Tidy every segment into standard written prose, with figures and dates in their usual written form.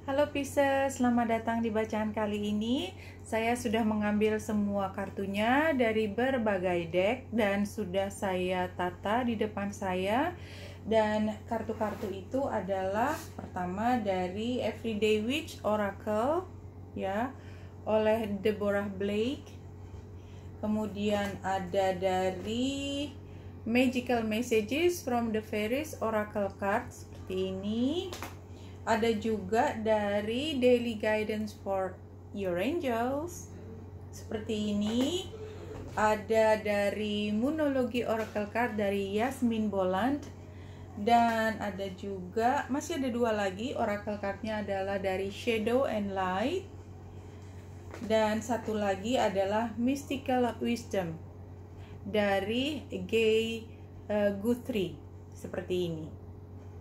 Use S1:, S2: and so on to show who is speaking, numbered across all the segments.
S1: Halo Pisces, selamat datang di bacaan kali ini. Saya sudah mengambil semua kartunya dari berbagai deck dan sudah saya tata di depan saya. Dan kartu-kartu itu adalah pertama dari Everyday Witch Oracle ya, oleh Deborah Blake. Kemudian ada dari Magical Messages from the Fairies Oracle Cards seperti ini. Ada juga dari Daily Guidance for Your Angels seperti ini. Ada dari Moonology Oracle Card dari Yasmin Boland. Dan ada juga, masih ada dua lagi Oracle Cardnya adalah dari Shadow and Light. Dan satu lagi adalah Mystical Wisdom dari Gay Guthrie seperti ini.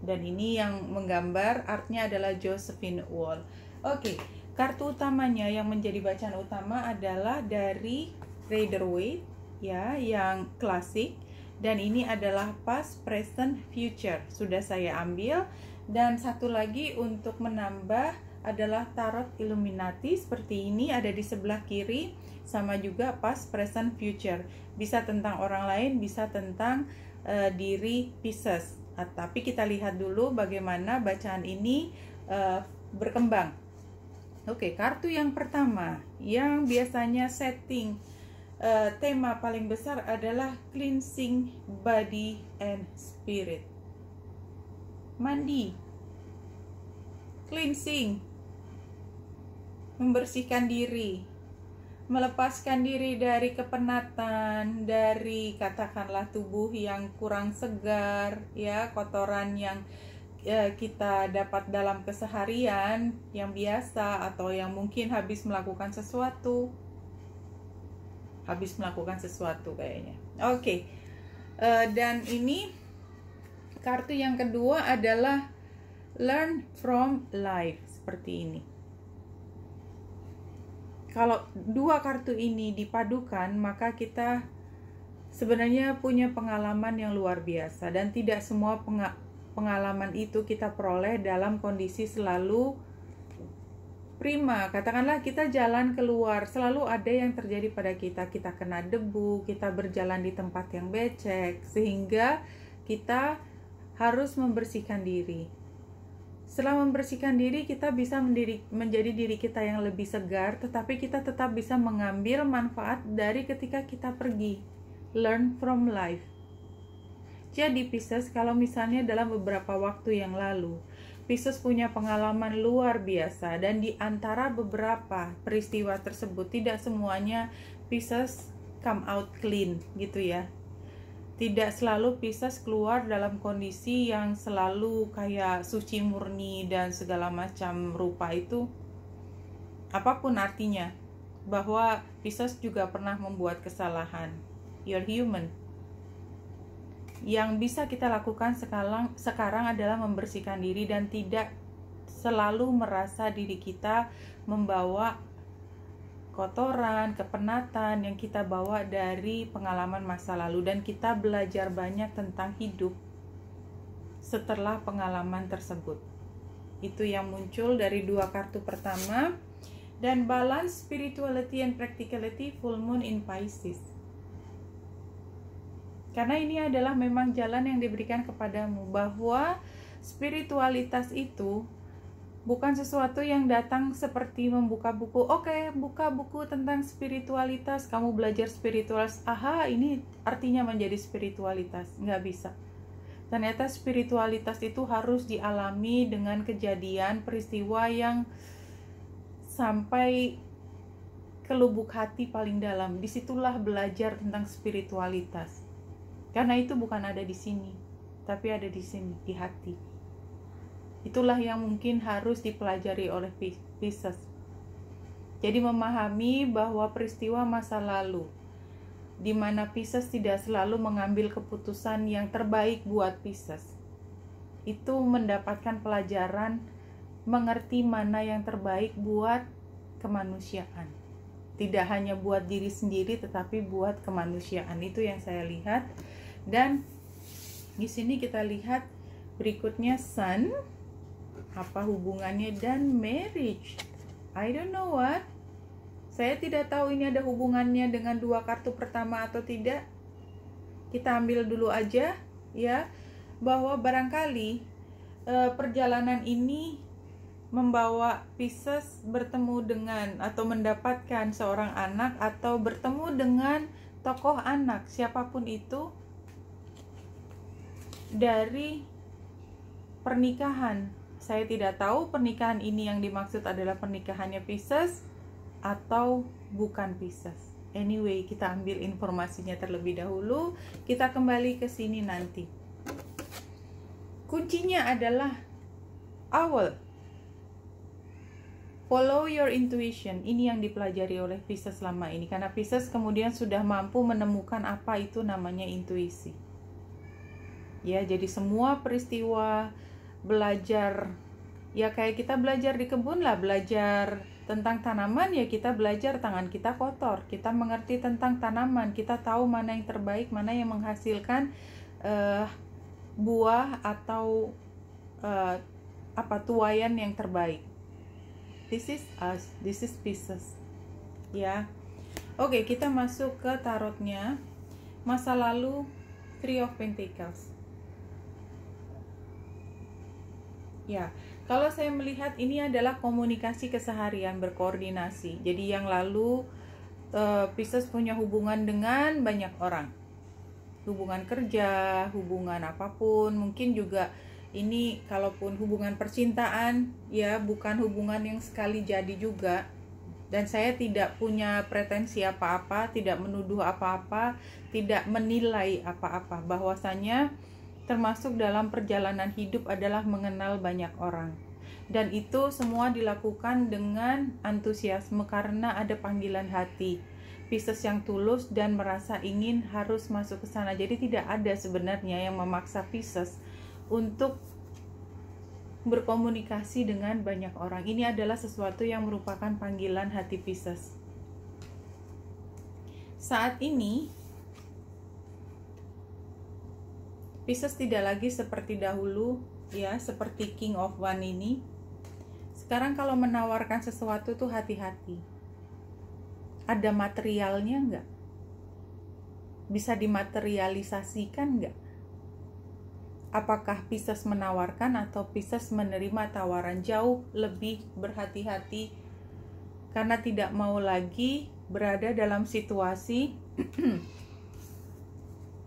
S1: Dan ini yang menggambar artnya adalah Josephine Wall. Oke, kartu utamanya yang menjadi bacaan utama adalah dari Rider-Waite ya, yang klasik. Dan ini adalah past, present, future. Sudah saya ambil. Dan satu lagi untuk menambah adalah Tarot Illuminati seperti ini, ada di sebelah kiri. Sama juga past, present, future. Bisa tentang orang lain, bisa tentang diri Pisces. Tapi kita lihat dulu bagaimana bacaan ini berkembang. Oke, kartu yang pertama yang biasanya setting tema paling besar adalah cleansing body and spirit. Mandi, cleansing, membersihkan diri, melepaskan diri dari kepenatan, dari katakanlah tubuh yang kurang segar, ya, kotoran yang kita dapat dalam keseharian yang biasa atau yang mungkin habis melakukan sesuatu kayaknya. Oke. Dan ini kartu yang kedua adalah Learn from Life seperti ini. Kalau dua kartu ini dipadukan, maka kita sebenarnya punya pengalaman yang luar biasa. Dan tidak semua pengalaman itu kita peroleh dalam kondisi selalu prima. Katakanlah kita jalan keluar, selalu ada yang terjadi pada kita. Kita kena debu, kita berjalan di tempat yang becek, sehingga kita harus membersihkan diri. Setelah membersihkan diri, kita bisa menjadi diri kita yang lebih segar, tetapi kita tetap bisa mengambil manfaat dari ketika kita pergi. Learn from life. Jadi Pisces, kalau misalnya dalam beberapa waktu yang lalu, Pisces punya pengalaman luar biasa, dan di antara beberapa peristiwa tersebut, tidak semuanya Pisces come out clean gitu ya. Tidak selalu Pisces keluar dalam kondisi yang selalu kayak suci murni dan segala macam rupa itu. Apapun artinya, bahwa Pisces juga pernah membuat kesalahan. You're human. Yang bisa kita lakukan sekarang adalah membersihkan diri dan tidak selalu merasa diri kita membawa kotoran, kepenatan yang kita bawa dari pengalaman masa lalu, dan kita belajar banyak tentang hidup setelah pengalaman tersebut. Itu yang muncul dari dua kartu pertama. Dan balance, spirituality and practicality, full moon in Pisces. Karena ini adalah memang jalan yang diberikan kepadamu, bahwa spiritualitas itu bukan sesuatu yang datang seperti membuka buku. Oke, buka buku tentang spiritualitas, kamu belajar spiritualitas. Aha, ini artinya menjadi spiritualitas. Nggak bisa. Ternyata spiritualitas itu harus dialami dengan kejadian, peristiwa yang sampai ke lubuk hati paling dalam. Disitulah belajar tentang spiritualitas. Karena itu bukan ada di sini, tapi ada di sini, di hati. Itulah yang mungkin harus dipelajari oleh Pisces. Jadi memahami bahwa peristiwa masa lalu, di mana Pisces tidak selalu mengambil keputusan yang terbaik buat Pisces, itu mendapatkan pelajaran, mengerti mana yang terbaik buat kemanusiaan. Tidak hanya buat diri sendiri, tetapi buat kemanusiaan. Itu yang saya lihat. Dan di sini kita lihat berikutnya Sun. Apa hubungannya dan marriage? I don't know what. Saya tidak tahu ini ada hubungannya dengan dua kartu pertama atau tidak. Kita ambil dulu aja ya, bahwa barangkali perjalanan ini membawa Pisces bertemu dengan atau mendapatkan seorang anak atau bertemu dengan tokoh anak siapapun itu dari pernikahan. Saya tidak tahu pernikahan ini yang dimaksud adalah pernikahannya Pisces atau bukan Pisces. Anyway, kita ambil informasinya terlebih dahulu. Kita kembali ke sini nanti. Kuncinya adalah awal. Follow your intuition. Ini yang dipelajari oleh Pisces selama ini. Karena Pisces kemudian sudah mampu menemukan apa itu namanya intuisi. Ya, jadi semua peristiwa belajar, ya kayak kita belajar di kebun lah, belajar tentang tanaman, ya kita belajar tangan kita kotor, kita mengerti tentang tanaman, kita tahu mana yang terbaik, mana yang menghasilkan buah atau tuaian yang terbaik. This is us, this is Pisces. Ya, oke, kita masuk ke tarotnya. Masa lalu, Three of Pentacles. Ya, kalau saya melihat ini adalah komunikasi keseharian, berkoordinasi. Jadi yang lalu Pisces punya hubungan dengan banyak orang, hubungan kerja, hubungan apapun. Mungkin juga ini kalaupun hubungan percintaan, ya bukan hubungan yang sekali jadi juga. Dan saya tidak punya pretensi apa-apa, tidak menuduh apa-apa, tidak menilai apa-apa. Bahwasanya termasuk dalam perjalanan hidup adalah mengenal banyak orang. Dan itu semua dilakukan dengan antusiasme karena ada panggilan hati. Pisces yang tulus dan merasa ingin harus masuk ke sana. Jadi tidak ada sebenarnya yang memaksa Pisces untuk berkomunikasi dengan banyak orang. Ini adalah sesuatu yang merupakan panggilan hati Pisces. Saat ini Pisces tidak lagi seperti dahulu, ya, seperti King of Wands ini. Sekarang kalau menawarkan sesuatu tuh hati-hati. Ada materialnya nggak? Bisa dimaterialisasikan nggak? Apakah Pisces menawarkan atau Pisces menerima tawaran? Jauh lebih berhati-hati karena tidak mau lagi berada dalam situasi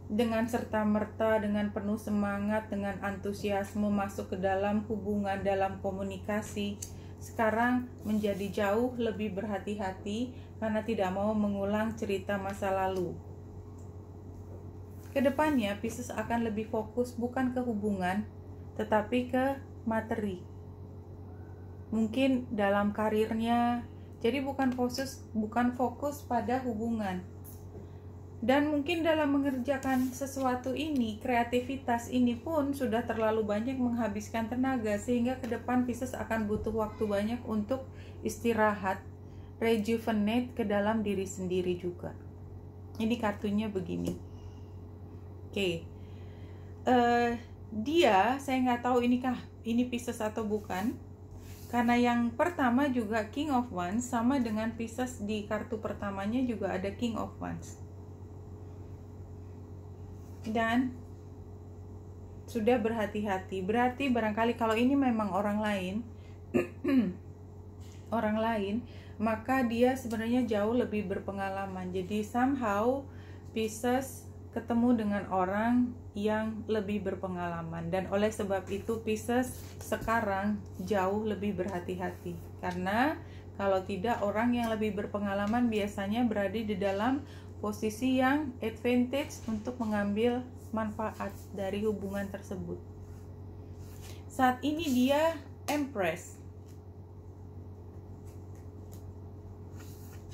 S1: dengan serta-merta, dengan penuh semangat, dengan antusiasme masuk ke dalam hubungan, dalam komunikasi. Sekarang menjadi jauh lebih berhati-hati karena tidak mau mengulang cerita masa lalu. Kedepannya Pisces akan lebih fokus bukan ke hubungan, tetapi ke materi. Mungkin dalam karirnya, jadi bukan fokus pada hubungan. Dan mungkin dalam mengerjakan sesuatu ini, kreativitas ini pun sudah terlalu banyak menghabiskan tenaga, sehingga ke depan Pisces akan butuh waktu banyak untuk istirahat, rejuvenate ke dalam diri sendiri juga. Ini kartunya begini. Oke. Dia, saya nggak tahu ini Pisces atau bukan. Karena yang pertama juga King of Wands, sama dengan Pisces di kartu pertamanya juga ada King of Wands. Dan sudah berhati-hati. Berarti barangkali kalau ini memang orang lain maka dia sebenarnya jauh lebih berpengalaman. Jadi somehow Pisces ketemu dengan orang yang lebih berpengalaman, dan oleh sebab itu Pisces sekarang jauh lebih berhati-hati. Karena kalau tidak, orang yang lebih berpengalaman biasanya berada di dalam posisi yang advantage untuk mengambil manfaat dari hubungan tersebut. Saat ini dia Empress,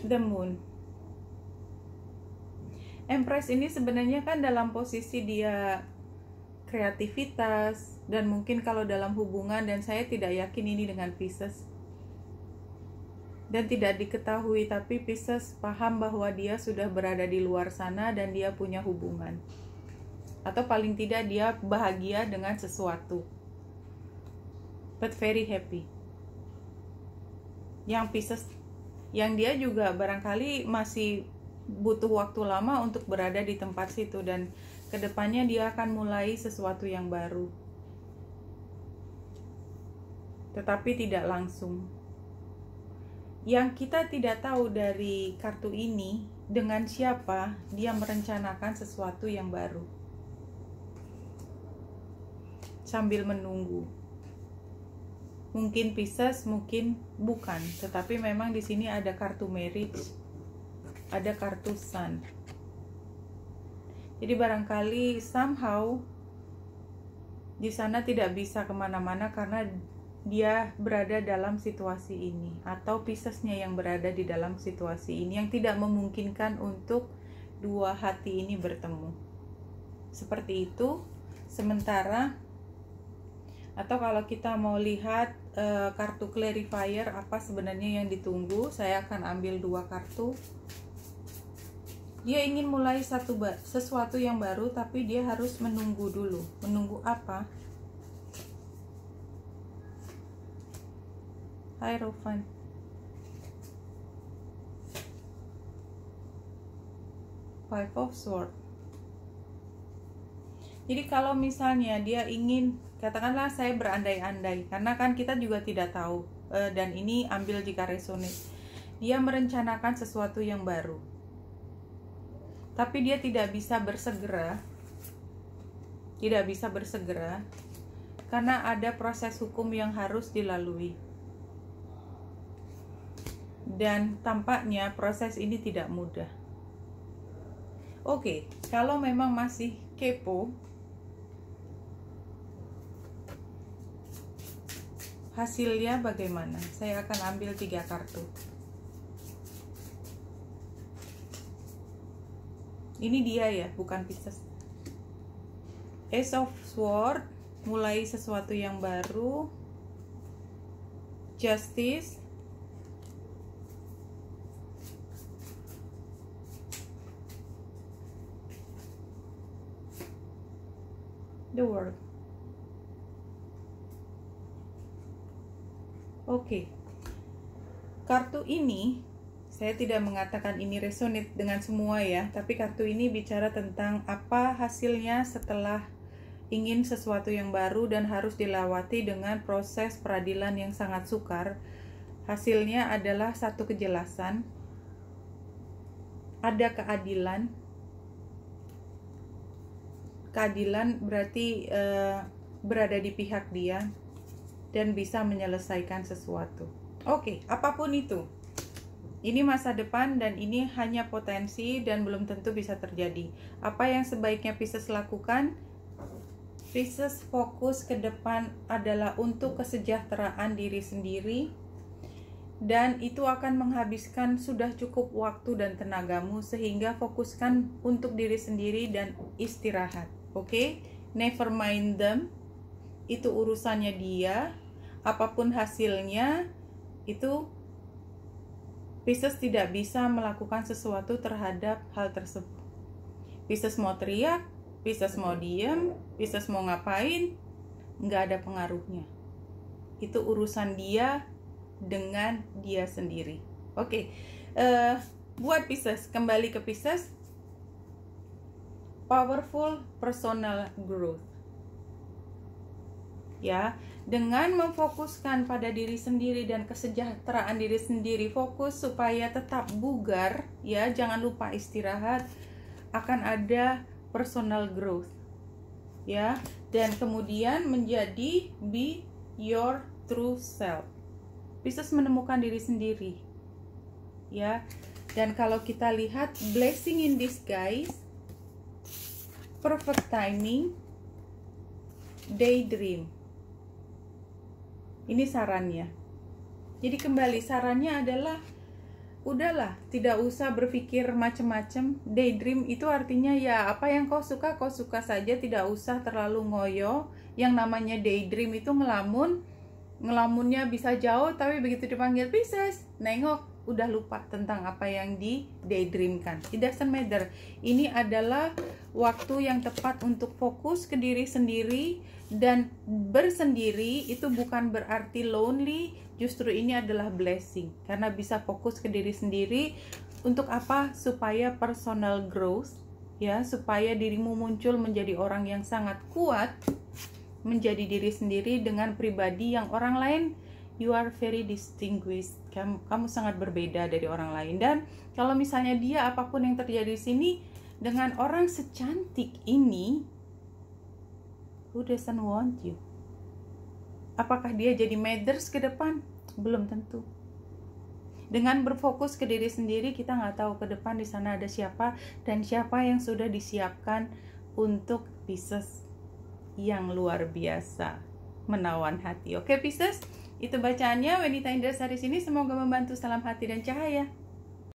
S1: the Moon. Empress ini sebenarnya kan dalam posisi dia kreativitas, dan mungkin kalau dalam hubungan, dan saya tidak yakin ini dengan Pisces, dan tidak diketahui, tapi Pisces paham bahwa dia sudah berada di luar sana dan dia punya hubungan, atau paling tidak dia bahagia dengan sesuatu. but very happy. Yang Pisces, yang dia juga barangkali masih butuh waktu lama untuk berada di tempat situ, dan kedepannya dia akan mulai sesuatu yang baru, tetapi tidak langsung. Yang kita tidak tahu dari kartu ini, dengan siapa dia merencanakan sesuatu yang baru sambil menunggu. Mungkin Pisces, mungkin bukan, tetapi memang di sini ada kartu marriage, ada kartu sun. Jadi barangkali somehow di sana tidak bisa kemana-mana karena dia berada dalam situasi ini, atau Piscesnya yang berada di dalam situasi ini yang tidak memungkinkan untuk dua hati ini bertemu. Seperti itu. Sementara, atau kalau kita mau lihat kartu clarifier apa sebenarnya yang ditunggu, saya akan ambil dua kartu. Dia ingin mulai sesuatu yang baru, tapi dia harus menunggu dulu. Menunggu apa? Hierophant. Five of Swords. Jadi kalau misalnya dia ingin, katakanlah saya berandai-andai, karena kan kita juga tidak tahu, dan ini ambil jika resonate. Dia merencanakan sesuatu yang baru, tapi dia tidak bisa bersegera, karena ada proses hukum yang harus dilalui, dan tampaknya proses ini tidak mudah. Oke, kalau memang masih kepo, hasilnya bagaimana? Saya akan ambil 3 kartu. Ini dia ya, bukan Pisces. Ace of Swords, mulai sesuatu yang baru. Justice. The World. Oke. Kartu ini, saya tidak mengatakan ini resonate dengan semua ya, tapi kartu ini bicara tentang apa hasilnya setelah ingin sesuatu yang baru dan harus dilewati dengan proses peradilan yang sangat sukar. Hasilnya adalah satu kejelasan, ada keadilan. Keadilan berarti berada di pihak dia dan bisa menyelesaikan sesuatu. Oke, apapun itu, ini masa depan dan ini hanya potensi dan belum tentu bisa terjadi. Apa yang sebaiknya Pisces lakukan? Pisces fokus ke depan adalah untuk kesejahteraan diri sendiri, dan itu akan menghabiskan sudah cukup waktu dan tenagamu, sehingga fokuskan untuk diri sendiri dan istirahat. Oke? Never mind them. Itu urusannya dia. Apapun hasilnya, itu Pisces tidak bisa melakukan sesuatu terhadap hal tersebut. Pisces mau teriak, Pisces mau diem, Pisces mau ngapain, nggak ada pengaruhnya. Itu urusan dia dengan dia sendiri. Oke, buat Pisces, kembali ke Pisces. Powerful personal growth. Ya, dengan memfokuskan pada diri sendiri dan kesejahteraan diri sendiri, fokus supaya tetap bugar, ya, jangan lupa istirahat, akan ada personal growth. Ya, dan kemudian menjadi be your true self. Pisces menemukan diri sendiri. Ya. Dan kalau kita lihat blessing in disguise, perfect timing, daydream. Ini sarannya. Jadi kembali sarannya adalah udahlah, tidak usah berpikir macam-macam. Daydream itu artinya ya apa yang kau suka saja, tidak usah terlalu ngoyo. Yang namanya daydream itu ngelamunnya bisa jauh, tapi begitu dipanggil Pisces, nengok, udah lupa tentang apa yang di daydreamkan. It doesn't matter. Ini adalah waktu yang tepat untuk fokus ke diri sendiri Dan bersendiri itu bukan berarti lonely, justru ini adalah blessing karena bisa fokus ke diri sendiri. Untuk apa? Supaya personal growth, ya, supaya dirimu muncul menjadi orang yang sangat kuat, menjadi diri sendiri dengan pribadi yang orang lain. You are very distinguished. Kamu sangat berbeda dari orang lain. Dan kalau misalnya dia, apapun yang terjadi di sini dengan orang secantik ini, who doesn't want you? Apakah dia jadi matters ke depan? Belum tentu. Dengan berfokus ke diri sendiri, kita nggak tahu ke depan di sana ada siapa dan siapa yang sudah disiapkan untuk Pisces yang luar biasa, menawan hati. Oke Pisces, itu bacaannya Wanita Indrasari sini. Semoga membantu. Salam hati dan cahaya.